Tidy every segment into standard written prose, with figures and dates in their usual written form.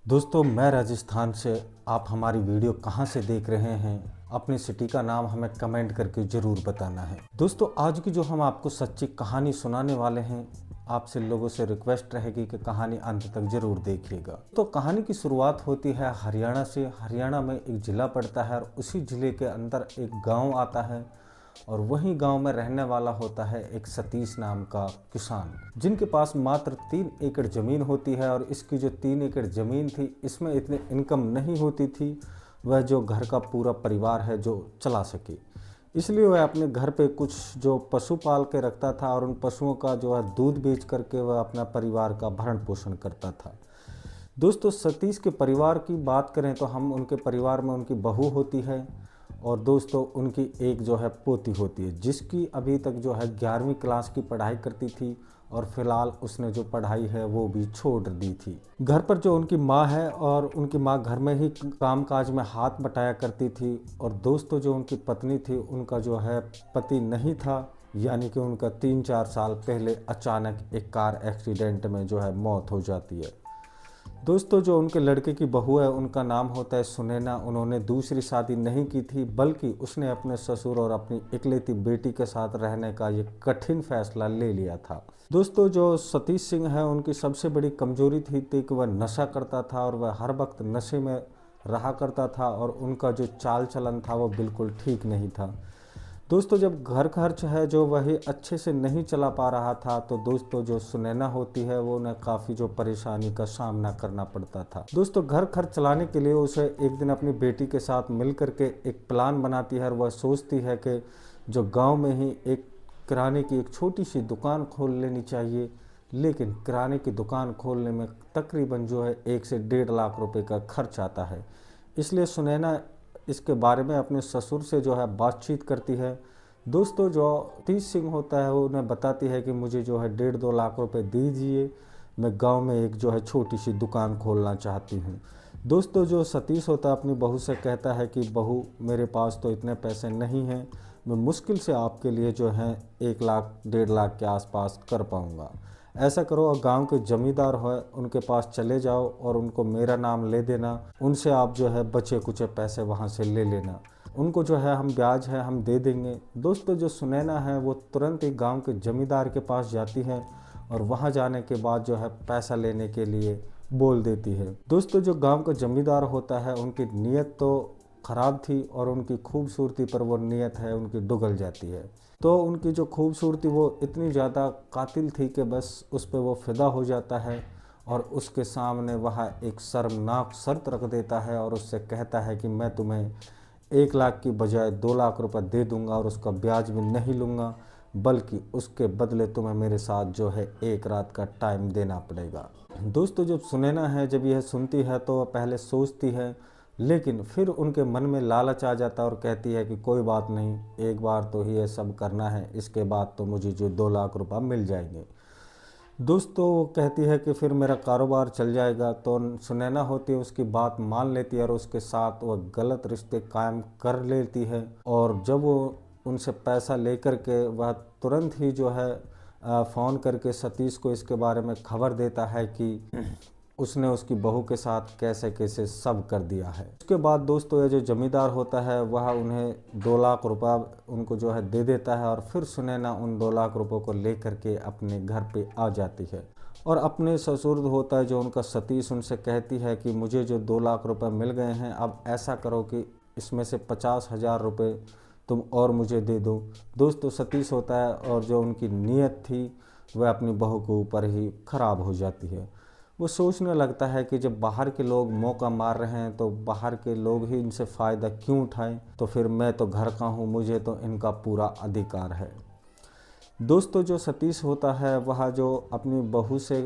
दोस्तों मैं राजस्थान से। आप हमारी वीडियो कहाँ से देख रहे हैं, अपनी सिटी का नाम हमें कमेंट करके ज़रूर बताना है। दोस्तों आज की जो हम आपको सच्ची कहानी सुनाने वाले हैं, आपसे लोगों से रिक्वेस्ट रहेगी कि कहानी अंत तक ज़रूर देखिएगा। तो कहानी की शुरुआत होती है हरियाणा से। हरियाणा में एक ज़िला पड़ता है और उसी ज़िले के अंदर एक गाँव आता है और वही गांव में रहने वाला होता है एक सतीश नाम का किसान, जिनके पास मात्र 3 एकड़ ज़मीन होती है। और इसकी जो 3 एकड़ ज़मीन थी, इसमें इतनी इनकम नहीं होती थी वह जो घर का पूरा परिवार है जो चला सके। इसलिए वह अपने घर पे कुछ जो पशु पाल के रखता था और उन पशुओं का जो है दूध बेच करके वह अपना परिवार का भरण पोषण करता था। दोस्तों सतीश के परिवार की बात करें तो हम उनके परिवार में उनकी बहू होती है और दोस्तों उनकी एक जो है पोती होती है, जिसकी अभी तक जो है 11वीं क्लास की पढ़ाई करती थी और फिलहाल उसने जो पढ़ाई है वो भी छोड़ दी थी। घर पर जो उनकी माँ है और उनकी माँ घर में ही कामकाज में हाथ बटाया करती थी। और दोस्तों जो उनकी पत्नी थी, उनका जो है पति नहीं था, यानी कि उनका 3-4 साल पहले अचानक एक कार एक्सीडेंट में जो है मौत हो जाती है। दोस्तों जो उनके लड़के की बहू है, उनका नाम होता है सुनैना। उन्होंने दूसरी शादी नहीं की थी, बल्कि उसने अपने ससुर और अपनी इकलौती बेटी के साथ रहने का ये कठिन फैसला ले लिया था। दोस्तों जो सतीश सिंह है, उनकी सबसे बड़ी कमजोरी थी कि वह नशा करता था और वह हर वक्त नशे में रहा करता था और उनका जो चाल चलन था वो बिल्कुल ठीक नहीं था। दोस्तों जब घर खर्च है जो वही अच्छे से नहीं चला पा रहा था, तो दोस्तों जो सुनैना होती है वो उन्हें काफ़ी जो परेशानी का सामना करना पड़ता था। दोस्तों घर खर्च चलाने के लिए उसे एक दिन अपनी बेटी के साथ मिल करके एक प्लान बनाती है और वह सोचती है कि जो गांव में ही एक किराने की एक छोटी सी दुकान खोल लेनी चाहिए। लेकिन किराने की दुकान खोलने में तकरीबन जो है 1 से 1.5 लाख रुपए का खर्च आता है। इसलिए सुनैना इसके बारे में अपने ससुर से जो है बातचीत करती है। दोस्तों जो सतीश सिंह होता है वो उन्हें बताती है कि मुझे जो है 1.5-2 लाख रुपए दीजिए, मैं गांव में एक जो है छोटी सी दुकान खोलना चाहती हूं। दोस्तों जो सतीश होता है अपनी बहू से कहता है कि बहू मेरे पास तो इतने पैसे नहीं हैं, मैं मुश्किल से आपके लिए जो है 1 लाख 1.5 लाख के आसपास कर पाऊंगा। ऐसा करो और गांव के जमींदार हो उनके पास चले जाओ और उनको मेरा नाम ले देना, उनसे आप जो है बचे कुचे पैसे वहां से ले लेना, उनको जो है हम ब्याज है हम दे देंगे। दोस्तों जो सुनैना है वो तुरंत ही गांव के जमींदार के पास जाती है और वहां जाने के बाद जो है पैसा लेने के लिए बोल देती है। दोस्तों जो गांव का जमींदार होता है, उनकी नीयत तो खराब थी और उनकी खूबसूरती पर वो नीयत है उनकी डुगल जाती है। तो उनकी जो खूबसूरती वो इतनी ज़्यादा कातिल थी कि बस उस पर वो फिदा हो जाता है और उसके सामने वह एक शर्मनाक शर्त रख देता है और उससे कहता है कि मैं तुम्हें 1 लाख की बजाय 2 लाख रुपए दे दूंगा और उसका ब्याज भी नहीं लूँगा, बल्कि उसके बदले तुम्हें मेरे साथ जो है 1 रात का टाइम देना पड़ेगा। दोस्तों जब सुनैना है जब यह सुनती है तो वह पहले सोचती है, लेकिन फिर उनके मन में लालच आ जाता है और कहती है कि कोई बात नहीं, एक बार तो ही ये सब करना है, इसके बाद तो मुझे जो 2 लाख रुपए मिल जाएंगे। दोस्तों वो कहती है कि फिर मेरा कारोबार चल जाएगा। तो सुनैना होती है उसकी बात मान लेती है और उसके साथ वह गलत रिश्ते कायम कर लेती है। और जब वो उनसे पैसा लेकर के वह तुरंत ही जो है फ़ोन करके सतीश को इसके बारे में खबर देता है कि उसने उसकी बहू के साथ कैसे कैसे सब कर दिया है। उसके बाद दोस्तों ये जो जमींदार होता है वह उन्हें 2 लाख रुपए उनको जो है दे देता है और फिर सुनैना उन 2 लाख रुपए को लेकर के अपने घर पे आ जाती है। और अपने ससुर होता है जो उनका सतीश, उनसे कहती है कि मुझे जो 2 लाख रुपए मिल गए हैं, अब ऐसा करो कि इसमें से 50,000 रुपये तुम और मुझे दे दो। दोस्तों सतीश होता है और जो उनकी नीयत थी वह अपनी बहू के ऊपर ही खराब हो जाती है। वो सोचने लगता है कि जब बाहर के लोग मौका मार रहे हैं तो बाहर के लोग ही इनसे फ़ायदा क्यों उठाएं, तो फिर मैं तो घर का हूँ, मुझे तो इनका पूरा अधिकार है। दोस्तों जो सतीश होता है वह जो अपनी बहू से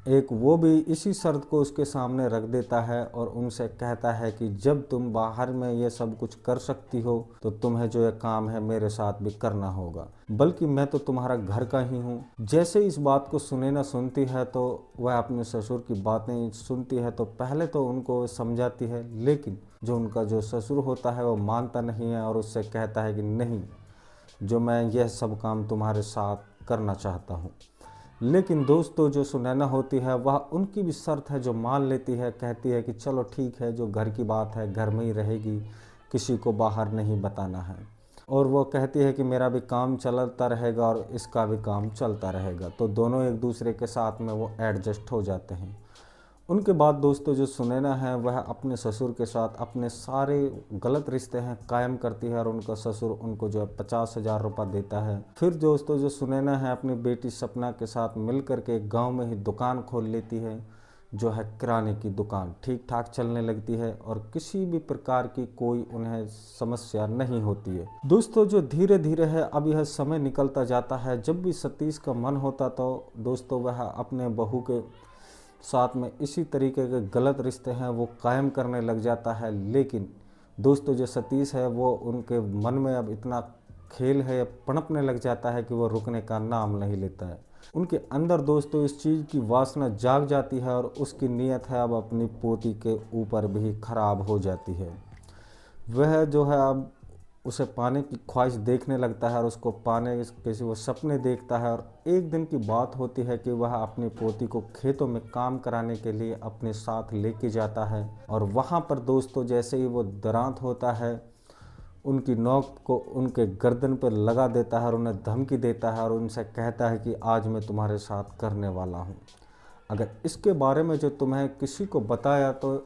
एक वो भी इसी शर्त को उसके सामने रख देता है और उनसे कहता है कि जब तुम बाहर में ये सब कुछ कर सकती हो तो तुम्हें जो ये काम है मेरे साथ भी करना होगा, बल्कि मैं तो तुम्हारा घर का ही हूँ। जैसे इस बात को सुनैना सुनती है तो वह अपने ससुर की बातें सुनती है तो पहले तो उनको समझाती है, लेकिन जो उनका जो ससुर होता है वो मानता नहीं है और उससे कहता है कि नहीं, जो मैं यह सब काम तुम्हारे साथ करना चाहता हूँ। लेकिन दोस्तों जो सुनैना होती है वह उनकी भी शर्त है जो मान लेती है, कहती है कि चलो ठीक है, जो घर की बात है घर में ही रहेगी, किसी को बाहर नहीं बताना है। और वो कहती है कि मेरा भी काम चलता रहेगा और इसका भी काम चलता रहेगा, तो दोनों एक दूसरे के साथ में वो एडजस्ट हो जाते हैं। उनके बाद दोस्तों जो सुनैना है वह अपने ससुर के साथ अपने सारे गलत रिश्ते हैं कायम करती है और उनका ससुर उनको जो है 50,000 रुपये देता है। फिर दोस्तों जो सुनैना है अपनी बेटी सपना के साथ मिल कर के एक गाँव में ही दुकान खोल लेती है, जो है किराने की दुकान ठीक ठाक चलने लगती है और किसी भी प्रकार की कोई उन्हें समस्या नहीं होती है। दोस्तों जो धीरे धीरे है अब यह समय निकलता जाता है, जब भी सतीश का मन होता तो दोस्तों वह अपने बहू के साथ में इसी तरीके के गलत रिश्ते हैं वो कायम करने लग जाता है। लेकिन दोस्तों जो सतीश है वो उनके मन में अब इतना खेल है, पनपने लग जाता है कि वो रुकने का नाम नहीं लेता है। उनके अंदर दोस्तों इस चीज़ की वासना जाग जाती है और उसकी नीयत है अब अपनी पोती के ऊपर भी खराब हो जाती है। वह जो है अब उसे पाने की ख्वाहिश देखने लगता है और उसको पाने के वो सपने देखता है। और एक दिन की बात होती है कि वह अपनी पोती को खेतों में काम कराने के लिए अपने साथ लेके जाता है और वहाँ पर दोस्तों जैसे ही वो दरांत होता है उनकी नोक को उनके गर्दन पर लगा देता है और उन्हें धमकी देता है और उनसे कहता है कि आज मैं तुम्हारे साथ करने वाला हूँ। अगर इसके बारे में जो तुम्हें किसी को बताया तो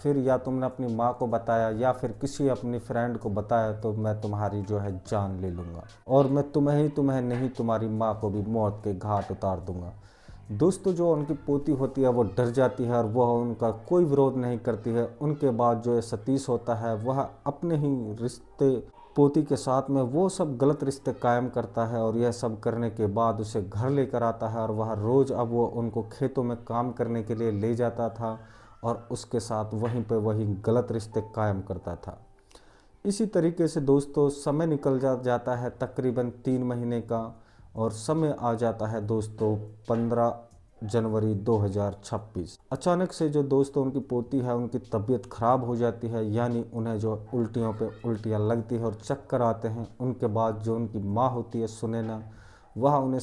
फिर या तुमने अपनी माँ को बताया या फिर किसी अपनी फ्रेंड को बताया तो मैं तुम्हारी जो है जान ले लूँगा और मैं तुम्हें नहीं तुम्हारी माँ को भी मौत के घाट उतार दूँगा। दोस्तों जो उनकी पोती होती है वो डर जाती है और वह उनका कोई विरोध नहीं करती है। उनके बाद जो सतीश होता है वह अपने ही रिश्ते पोती के साथ में वो सब गलत रिश्ते कायम करता है और यह सब करने के बाद उसे घर लेकर आता है और वह रोज़ अब वो उनको खेतों में काम करने के लिए ले जाता था और उसके साथ वहीं पे वही गलत रिश्ते कायम करता था। इसी तरीके से दोस्तों समय निकल जाता है तकरीबन 3 महीने का और समय आ जाता है दोस्तों 15 जनवरी 2026। अचानक से जो दोस्तों उनकी पोती है उनकी तबीयत खराब हो जाती है, यानी उन्हें जो उल्टियों पे उल्टियाँ लगती है और चक्कर आते हैं। उनके बाद जो उनकी माँ होती है सुनैना, वह उन्हें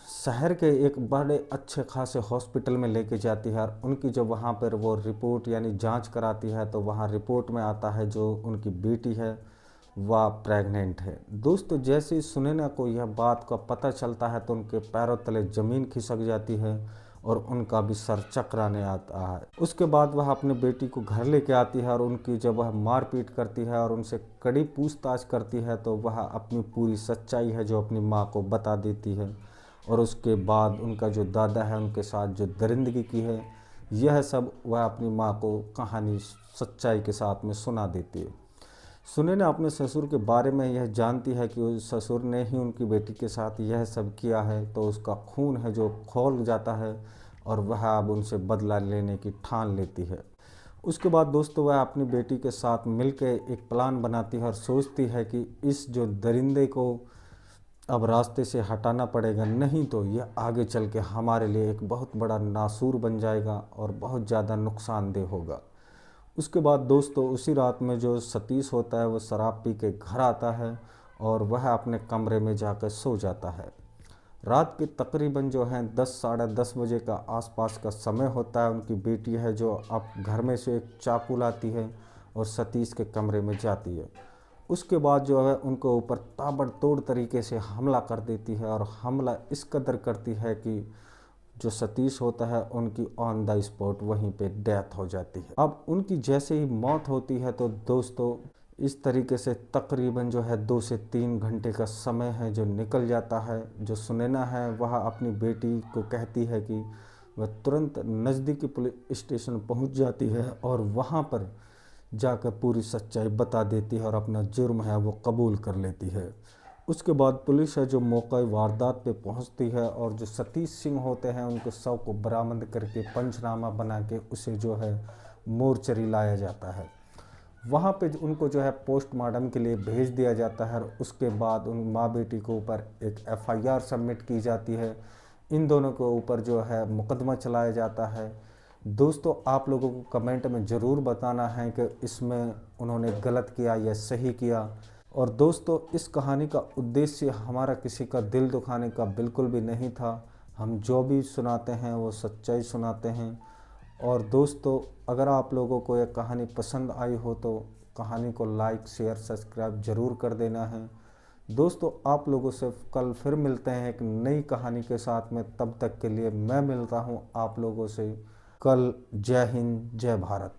शहर के एक बड़े अच्छे खासे हॉस्पिटल में लेके जाती है और उनकी जो वहाँ पर वो रिपोर्ट यानी जांच कराती है तो वहाँ रिपोर्ट में आता है जो उनकी बेटी है वह प्रेग्नेंट है। दोस्तों जैसे ही सुनैना को यह बात का पता चलता है तो उनके पैरों तले ज़मीन खिसक जाती है और उनका भी सर चकराने आता है। उसके बाद वह अपने बेटी को घर लेके आती है और उनकी जब वह मारपीट करती है और उनसे कड़ी पूछताछ करती है तो वह अपनी पूरी सच्चाई है जो अपनी माँ को बता देती है। और उसके बाद उनका जो दादा है उनके साथ जो दरिंदगी की है यह सब वह अपनी माँ को कहानी सच्चाई के साथ में सुना देती है। सुनैना अपने ससुर के बारे में यह जानती है कि उस ससुर ने ही उनकी बेटी के साथ यह सब किया है, तो उसका खून है जो खौल जाता है और वह अब उनसे बदला लेने की ठान लेती है। उसके बाद दोस्तों वह अपनी बेटी के साथ मिलकर एक प्लान बनाती है और सोचती है कि इस जो दरिंदे को अब रास्ते से हटाना पड़ेगा, नहीं तो यह आगे चल के हमारे लिए एक बहुत बड़ा नासूर बन जाएगा और बहुत ज़्यादा नुकसानदेह होगा। उसके बाद दोस्तों उसी रात में जो सतीश होता है वो शराब पी के घर आता है और वह अपने कमरे में जाकर सो जाता है। रात के तकरीबन जो है 10 साढ़े 10 बजे का आसपास का समय होता है। उनकी बेटी है जो अब घर में से एक चाकू लाती है और सतीश के कमरे में जाती है। उसके बाद जो है उनके ऊपर ताबड़तोड़ तरीके से हमला कर देती है और हमला इस कदर करती है कि जो सतीश होता है उनकी ऑन द स्पॉट वहीं पे डेथ हो जाती है। अब उनकी जैसे ही मौत होती है तो दोस्तों इस तरीके से तकरीबन जो है 2 से 3 घंटे का समय है जो निकल जाता है। जो सुनैना है वह अपनी बेटी को कहती है कि वह तुरंत नज़दीकी पुलिस स्टेशन पहुंच जाती है और वहां पर जाकर पूरी सच्चाई बता देती है और अपना जुर्म है वो कबूल कर लेती है। उसके बाद पुलिस है जो मौका वारदात पे पहुंचती है और जो सतीश सिंह होते हैं उनके शव को बरामद करके पंचनामा बना के उसे जो है मोर्चरी लाया जाता है। वहाँ पे उनको जो है पोस्टमार्टम के लिए भेज दिया जाता है और उसके बाद उन माँ बेटी के ऊपर एक FIR सबमिट की जाती है। इन दोनों के ऊपर जो है मुकदमा चलाया जाता है। दोस्तों आप लोगों को कमेंट में ज़रूर बताना है कि इसमें उन्होंने गलत किया या सही किया। और दोस्तों, इस कहानी का उद्देश्य हमारा किसी का दिल दुखाने का बिल्कुल भी नहीं था। हम जो भी सुनाते हैं वो सच्चाई सुनाते हैं। और दोस्तों, अगर आप लोगों को यह कहानी पसंद आई हो तो कहानी को लाइक शेयर सब्सक्राइब ज़रूर कर देना है। दोस्तों, आप लोगों से कल फिर मिलते हैं एक नई कहानी के साथ में। तब तक के लिए मैं मिलता हूं आप लोगों से कल। जय हिंद, जय भारत।